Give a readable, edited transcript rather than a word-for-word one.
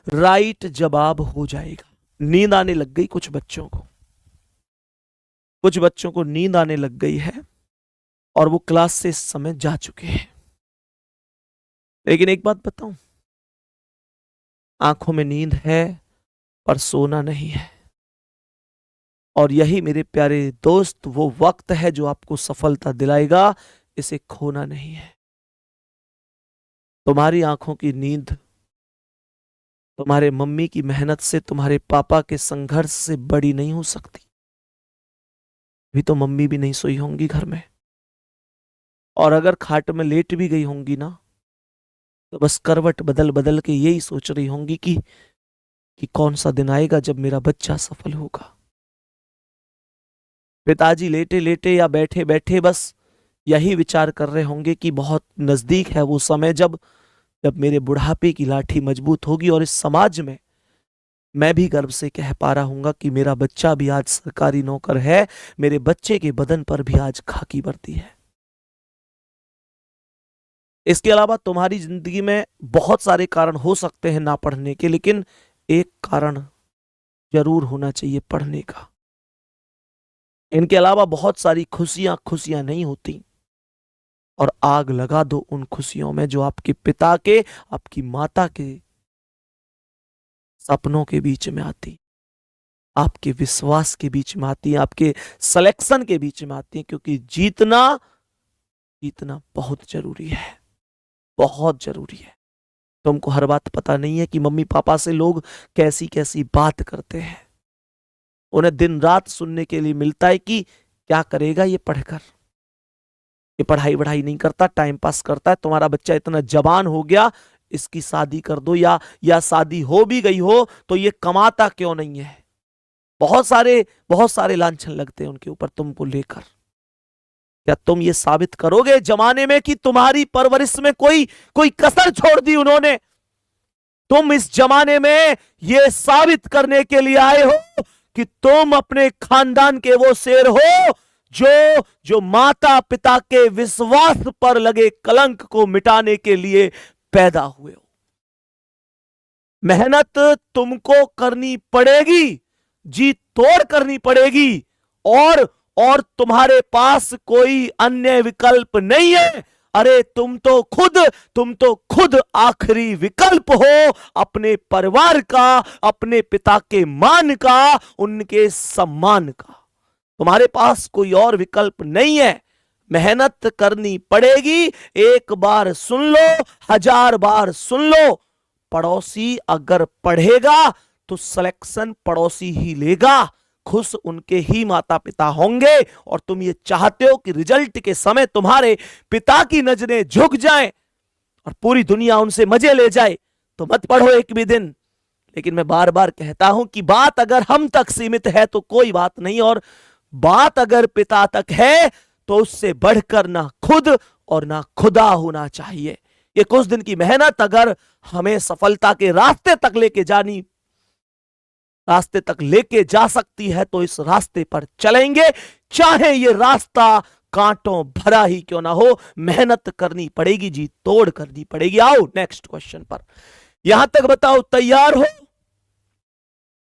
Right जवाब हो जाएगा। नींद आने लग गई कुछ बच्चों को नींद आने लग गई है और वो क्लास से इस समय जा चुके हैं। लेकिन एक बात बताऊं, आंखों में नींद है पर सोना नहीं है। और यही मेरे प्यारे दोस्त वो वक्त है जो आपको सफलता दिलाएगा, इसे खोना नहीं है। तुम्हारी आंखों की नींद तुम्हारे मम्मी की मेहनत से, तुम्हारे पापा के संघर्ष से बड़ी नहीं हो सकती। भी तो मम्मी भी नहीं सोई होंगी घर में, और अगर खाट में लेट भी गई होंगी ना, तो बस करवट बदल बदल के यही सोच रही होंगी कि कौन सा दिन आएगा जब मेरा बच्चा सफल होगा। पिताजी लेटे लेटे या बैठे बैठे बस यही विचार कर रहे होंगे कि बहुत नजदीक है वो समय जब मेरे बुढ़ापे की लाठी मजबूत होगी और इस समाज में मैं भी गर्व से कह पा रहा हूंगा कि मेरा बच्चा भी आज सरकारी नौकर है, मेरे बच्चे के बदन पर भी आज खाकी वर्दी है। इसके अलावा तुम्हारी जिंदगी में बहुत सारे कारण हो सकते हैं ना पढ़ने के, लेकिन एक कारण जरूर होना चाहिए पढ़ने का। इनके अलावा बहुत सारी खुशियां खुशियां नहीं होती, और आग लगा दो उन खुशियों में जो आपके पिता के, आपकी माता के सपनों के बीच में आती, आपके विश्वास के बीच में आती है, आपके सिलेक्शन के बीच में आती है। क्योंकि जीतना जीतना बहुत जरूरी है, बहुत जरूरी है। तुमको हर बात पता नहीं है कि मम्मी पापा से लोग कैसी कैसी बात करते हैं। उन्हें दिन रात सुनने के लिए मिलता है कि क्या करेगा ये पढ़कर, ये पढ़ाई वढ़ाई नहीं करता, टाइम पास करता है, तुम्हारा बच्चा इतना जवान हो गया, इसकी शादी कर दो, या शादी हो भी गई हो तो ये कमाता क्यों नहीं है। बहुत सारे लांछन लगते हैं उनके ऊपर तुमको लेकर। क्या तुम ये साबित करोगे जमाने में कि तुम्हारी परवरिश में कोई कसर छोड़ दी उन्होंने? तुम इस जमाने में ये साबित करने के लिए आए हो कि तुम अपने खानदान के वो शेर हो जो माता पिता के विश्वास पर लगे कलंक को मिटाने के लिए पैदा हुए हो। मेहनत तुमको करनी पड़ेगी, जी तोड़ करनी पड़ेगी, और तुम्हारे पास कोई अन्य विकल्प नहीं है। अरे तुम तो खुद आखिरी विकल्प हो अपने परिवार का, अपने पिता के मान का, उनके सम्मान का। तुम्हारे पास कोई और विकल्प नहीं है। मेहनत करनी पड़ेगी। एक बार सुन लो, 1000 बार सुन लो, पड़ोसी अगर पढ़ेगा तो सिलेक्शन पड़ोसी ही लेगा, खुश उनके ही माता पिता होंगे। और तुम ये चाहते हो कि रिजल्ट के समय तुम्हारे पिता की नजरें झुक जाएं और पूरी दुनिया उनसे मजे ले जाए, तो मत पढ़ो एक भी दिन। लेकिन मैं बार बार कहता हूं कि बात अगर हम तक सीमित है तो कोई बात नहीं, और बात अगर पिता तक है तो उससे बढ़कर ना खुद और ना खुदा होना चाहिए। ये कुछ दिन की मेहनत अगर हमें सफलता के रास्ते तक लेके जा सकती है तो इस रास्ते पर चलेंगे, चाहे ये रास्ता कांटों भरा ही क्यों ना हो। मेहनत करनी पड़ेगी, जी तोड़ करनी पड़ेगी। आओ नेक्स्ट क्वेश्चन पर। यहां तक बताओ, तैयार हो?